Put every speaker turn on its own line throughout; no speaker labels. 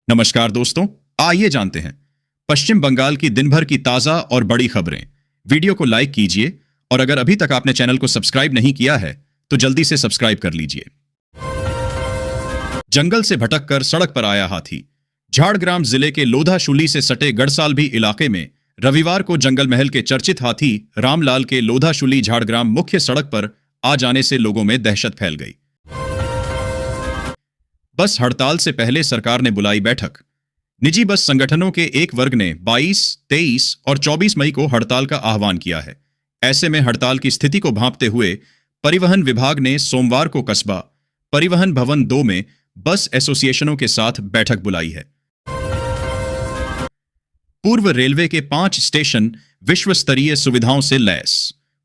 नमस्कार दोस्तों, आइए जानते हैं पश्चिम बंगाल की दिन भर की ताजा और बड़ी खबरें। वीडियो को लाइक कीजिए और अगर अभी तक आपने चैनल को सब्सक्राइब नहीं किया है तो जल्दी से सब्सक्राइब कर लीजिए। जंगल से भटककर सड़क पर आया हाथी। झाड़ग्राम जिले के लोधाशुली से सटे गढ़सालभी इलाके में रविवार को जंगल महल के चर्चित हाथी रामलाल के लोधाशुली झाड़ग्राम मुख्य सड़क पर आ जाने से लोगों में दहशत फैल गई। बस हड़ताल से पहले सरकार ने बुलाई बैठक। निजी बस संगठनों के एक वर्ग ने 22, 23 और 24 मई को हड़ताल का आह्वान किया है। ऐसे में हड़ताल की स्थिति को भांपते हुए परिवहन विभाग ने सोमवार को कस्बा परिवहन भवन 2 में बस एसोसिएशनों के साथ बैठक बुलाई है। पूर्व रेलवे के 5 स्टेशन विश्व स्तरीय सुविधाओं से लैस।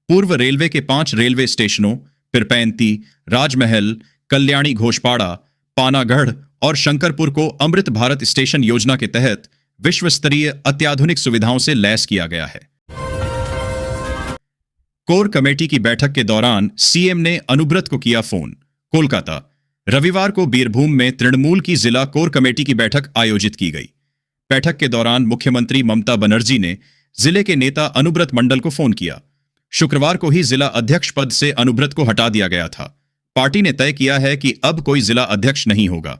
पूर्व रेलवे के 5 रेलवे स्टेशनों पिरपैंती, राजमहल, कल्याणी घोषपाड़ा, पानागढ़ और शंकरपुर को अमृत भारत स्टेशन योजना के तहत विश्व स्तरीय अत्याधुनिक सुविधाओं से लैस किया गया है। कोर कमेटी की बैठक के दौरान सीएम ने अनुब्रत को किया फोन। कोलकाता, रविवार को बीरभूम में तृणमूल की जिला कोर कमेटी की बैठक आयोजित की गई। बैठक के दौरान मुख्यमंत्री ममता बनर्जी ने जिले के नेता अनुब्रत मंडल को फोन किया। शुक्रवार को ही जिला अध्यक्ष पद से अनुब्रत को हटा दिया गया था। पार्टी ने तय किया है कि अब कोई जिला अध्यक्ष नहीं होगा।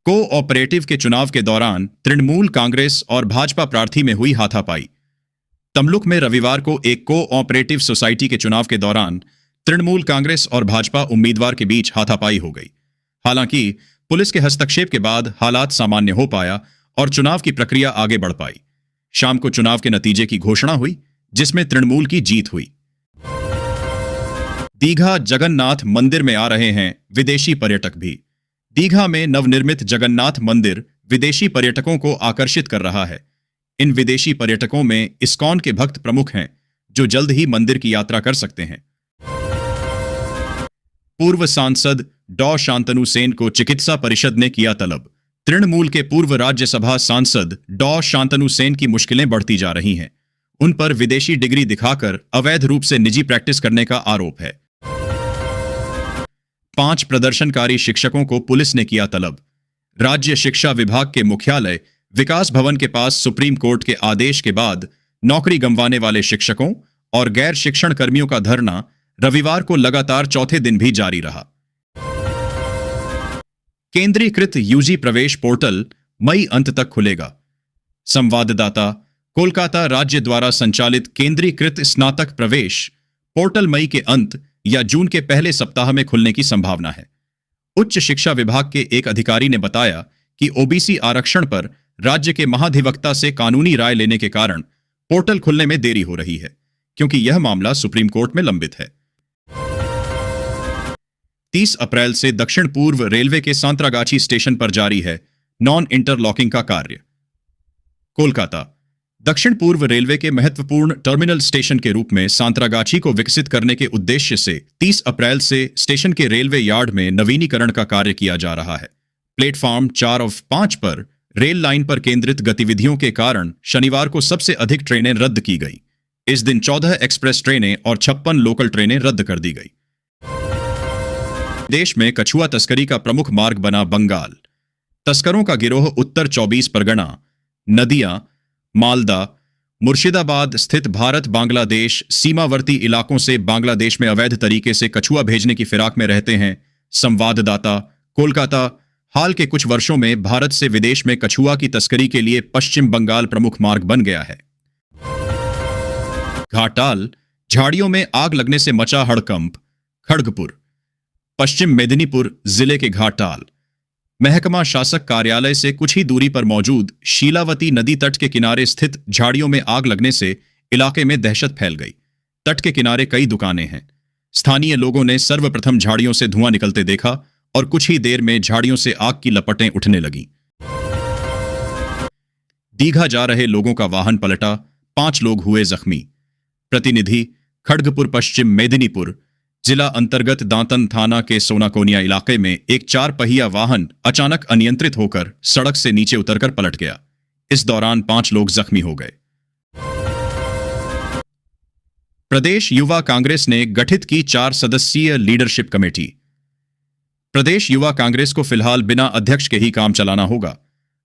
कोऑपरेटिव के चुनाव के दौरान तृणमूल, कांग्रेस और भाजपा प्रार्थी में हुई हाथापाई। तमलुक में रविवार को एक कोऑपरेटिव सोसाइटी के चुनाव के दौरान तृणमूल कांग्रेस और भाजपा उम्मीदवार के बीच हाथापाई हो गई। हालांकि पुलिस के हस्तक्षेप के बाद हालात सामान्य हो पाया और चुनाव की प्रक्रिया आगे बढ़ पाई। शाम को चुनाव के नतीजे की घोषणा हुई, जिसमें तृणमूल की जीत हुई। दीघा जगन्नाथ मंदिर में आ रहे हैं विदेशी पर्यटक भी। दीघा में नवनिर्मित जगन्नाथ मंदिर विदेशी पर्यटकों को आकर्षित कर रहा है। इन विदेशी पर्यटकों में इस्कॉन के भक्त प्रमुख हैं, जो जल्द ही मंदिर की यात्रा कर सकते हैं। पूर्व सांसद डॉ शांतनु सेन को चिकित्सा परिषद ने किया तलब। तृणमूल के पूर्व राज्यसभा सांसद डॉ शांतनु सेन की मुश्किलें बढ़ती जा रही हैं। उन पर विदेशी डिग्री दिखाकर अवैध रूप से निजी प्रैक्टिस करने का आरोप है। 5 प्रदर्शनकारी शिक्षकों को पुलिस ने किया तलब। राज्य शिक्षा विभाग के मुख्यालय विकास भवन के पास सुप्रीम कोर्ट के आदेश के बाद नौकरी गंवाने वाले शिक्षकों और गैर शिक्षण कर्मियों का धरना रविवार को लगातार चौथे दिन भी जारी रहा। केंद्रीकृत यूजी प्रवेश पोर्टल मई अंत तक खुलेगा। संवाददाता, कोलकाता राज्य द्वारा संचालित केंद्रीकृत स्नातक प्रवेश पोर्टल मई के अंत या जून के पहले सप्ताह में खुलने की संभावना है। उच्च शिक्षा विभाग के एक अधिकारी ने बताया कि ओबीसी आरक्षण पर राज्य के महाधिवक्ता से कानूनी राय लेने के कारण पोर्टल खुलने में देरी हो रही है, क्योंकि यह मामला सुप्रीम कोर्ट में लंबित है। 30 अप्रैल से दक्षिण पूर्व रेलवे के सांतरागाछी स्टेशन पर जारी है नॉन इंटरलॉकिंग का कार्य। कोलकाता, दक्षिण पूर्व रेलवे के महत्वपूर्ण टर्मिनल स्टेशन के रूप में सांतरागाछी को विकसित करने के उद्देश्य से 30 अप्रैल से स्टेशन के रेलवे यार्ड में नवीनीकरण का कार्य किया जा रहा है। प्लेटफॉर्म 4 और 5 पर रेल लाइन पर केंद्रित गतिविधियों के कारण शनिवार को सबसे अधिक ट्रेनें रद्द की गई। इस दिन 14 एक्सप्रेस ट्रेनें और 56 लोकल ट्रेनें रद्द कर दी गई। देश में कछुआ तस्करी का प्रमुख मार्ग बना बंगाल। तस्करों का गिरोह उत्तर 24 परगना, नदिया, मालदा, मुर्शिदाबाद स्थित भारत बांग्लादेश सीमावर्ती इलाकों से बांग्लादेश में अवैध तरीके से कछुआ भेजने की फिराक में रहते हैं। संवाददाता, कोलकाता, हाल के कुछ वर्षों में भारत से विदेश में कछुआ की तस्करी के लिए पश्चिम बंगाल प्रमुख मार्ग बन गया है। घाटाल, झाड़ियों में आग लगने से मचा हड़कंप। खड़गपुर, पश्चिम मेदिनीपुर जिले के घाटाल महकमा शासक कार्यालय से कुछ ही दूरी पर मौजूद शीलावती नदी तट के किनारे स्थित झाड़ियों में आग लगने से इलाके में दहशत फैल गई। तट के किनारे कई दुकानें हैं। स्थानीय लोगों ने सर्वप्रथम झाड़ियों से धुआं निकलते देखा और कुछ ही देर में झाड़ियों से आग की लपटें उठने लगीं। दीघा जा रहे लोगों का वाहन पलटा, 5 लोग हुए जख्मी। प्रतिनिधि, खड़गपुर पश्चिम मेदिनीपुर जिला अंतर्गत दांतन थाना के सोनाकोनिया इलाके में एक 4 पहिया वाहन अचानक अनियंत्रित होकर सड़क से नीचे उतरकर पलट गया। इस दौरान 5 लोग जख्मी हो गए। प्रदेश युवा कांग्रेस ने गठित की 4 सदस्यीय लीडरशिप कमेटी। प्रदेश युवा कांग्रेस को फिलहाल बिना अध्यक्ष के ही काम चलाना होगा।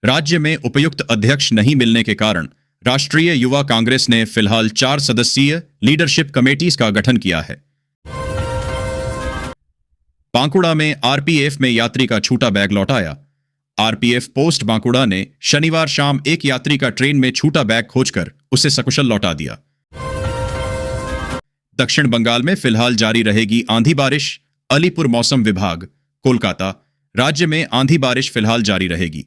राज्य में उपयुक्त अध्यक्ष नहीं मिलने के कारण राष्ट्रीय युवा कांग्रेस ने फिलहाल 4 सदस्यीय लीडरशिप कमेटीज का गठन किया है। बांकुड़ा में आरपीएफ में यात्री का छूटा बैग लौटाया। आरपीएफ पोस्ट बांकुड़ा ने शनिवार शाम एक यात्री का ट्रेन में छूटा बैग खोजकर उसे सकुशल लौटा दिया। दक्षिण बंगाल में फिलहाल जारी रहेगी आंधी बारिश। अलीपुर मौसम विभाग, कोलकाता। राज्य में आंधी बारिश फिलहाल जारी रहेगी।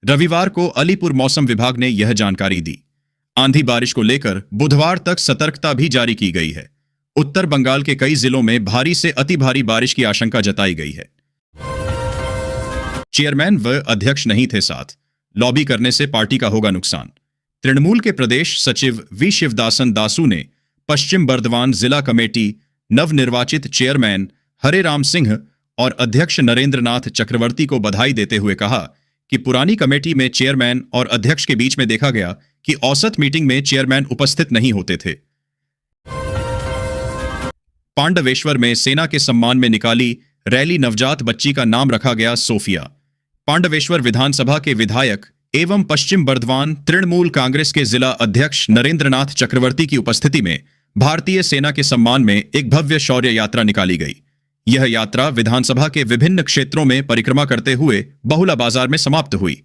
रविवार को अलीपुर मौसम विभाग ने यह जानकारी दी। आंधी बारिश को लेकर बुधवार तक सतर्कता भी जारी की गई है। उत्तर बंगाल के कई जिलों में भारी से अति भारी बारिश की आशंका जताई गई है। चेयरमैन व अध्यक्ष नहीं थे साथ, लॉबी करने से पार्टी का होगा नुकसान। तृणमूल के प्रदेश सचिव वी शिवदासन दासू ने पश्चिम बर्धमान जिला कमेटी नवनिर्वाचित चेयरमैन हरे राम सिंह और अध्यक्ष नरेंद्रनाथ चक्रवर्ती को बधाई देते हुए कहा कि पुरानी कमेटी में चेयरमैन और अध्यक्ष के बीच में देखा गया कि औसत मीटिंग में चेयरमैन उपस्थित नहीं होते थे। पांडवेश्वर में सेना के सम्मान में निकाली रैली नवजात बच्ची का नाम रखा गया सोफिया। पांडवेश्वर विधानसभा के विधायक एवं पश्चिम बर्धमान तृणमूल कांग्रेस के जिला अध्यक्ष नरेंद्रनाथ चक्रवर्ती की उपस्थिति में भारतीय सेना के सम्मान में एक भव्य शौर्य यात्रा निकाली गई। यह यात्रा विधानसभा के विभिन्न क्षेत्रों में परिक्रमा करते हुए बहुला बाजार में समाप्त हुई।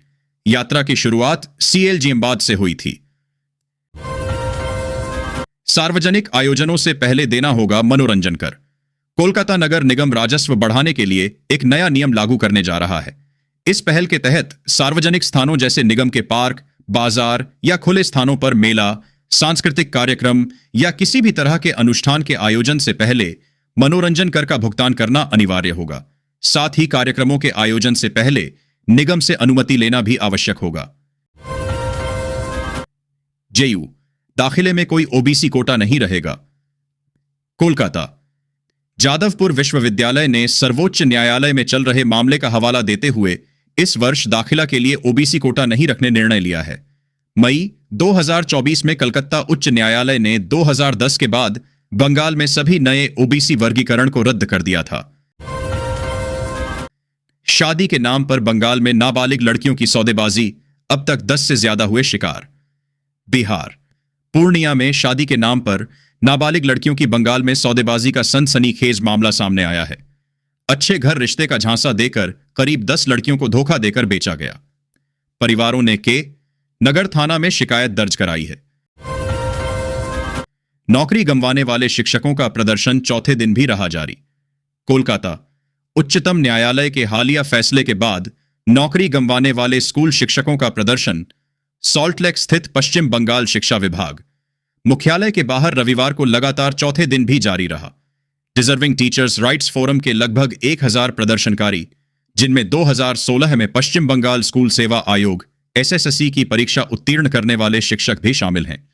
यात्रा की शुरुआत सीएलजीएमबाद से हुई थी। सार्वजनिक आयोजनों से पहले देना होगा मनोरंजन कर। कोलकाता नगर निगम राजस्व बढ़ाने के लिए एक नया नियम लागू करने जा रहा है। इस पहल के तहत सार्वजनिक स्थानों जैसे निगम के पार्क, बाजार या खुले स्थानों पर मेला, सांस्कृतिक कार्यक्रम या किसी भी तरह के अनुष्ठान के आयोजन से पहले मनोरंजन कर का भुगतान करना अनिवार्य होगा। साथ ही कार्यक्रमों के आयोजन से पहले निगम से अनुमति लेना भी आवश्यक होगा। जेयू, दाखिले में कोई ओबीसी कोटा नहीं रहेगा। कोलकाता, जादवपुर विश्वविद्यालय ने सर्वोच्च न्यायालय में चल रहे मामले का हवाला देते हुए इस वर्ष दाखिला के लिए ओबीसी कोटा नहीं रखने निर्णय लिया है। मई 2024 में कलकत्ता उच्च न्यायालय ने 2010 के बाद बंगाल में सभी नए ओबीसी वर्गीकरण को रद्द कर दिया था। शादी के नाम पर बंगाल में नाबालिग लड़कियों की सौदेबाजी, अब तक 10 से ज्यादा हुए शिकार। बिहार, पूर्णिया में शादी के नाम पर नाबालिग लड़कियों की बंगाल में सौदेबाजी का सनसनीखेज मामला सामने आया है। अच्छे घर रिश्ते का झांसा देकर करीब 10 लड़कियों को धोखा देकर बेचा गया। परिवारों ने नगर थाना में शिकायत दर्ज कराई है। नौकरी गंवाने वाले शिक्षकों का प्रदर्शन चौथे दिन भी रहा जारी। कोलकाता, उच्चतम न्यायालय के हालिया फैसले के बाद नौकरी गंवाने वाले स्कूल शिक्षकों का प्रदर्शन सॉल्टलेक स्थित पश्चिम बंगाल शिक्षा विभाग मुख्यालय के बाहर रविवार को लगातार चौथे दिन भी जारी रहा। डिजर्विंग टीचर्स राइट्स फोरम के लगभग 1000 प्रदर्शनकारी, जिनमें 2016 में पश्चिम बंगाल स्कूल सेवा आयोग एसएससी की परीक्षा उत्तीर्ण करने वाले शिक्षक भी शामिल हैं,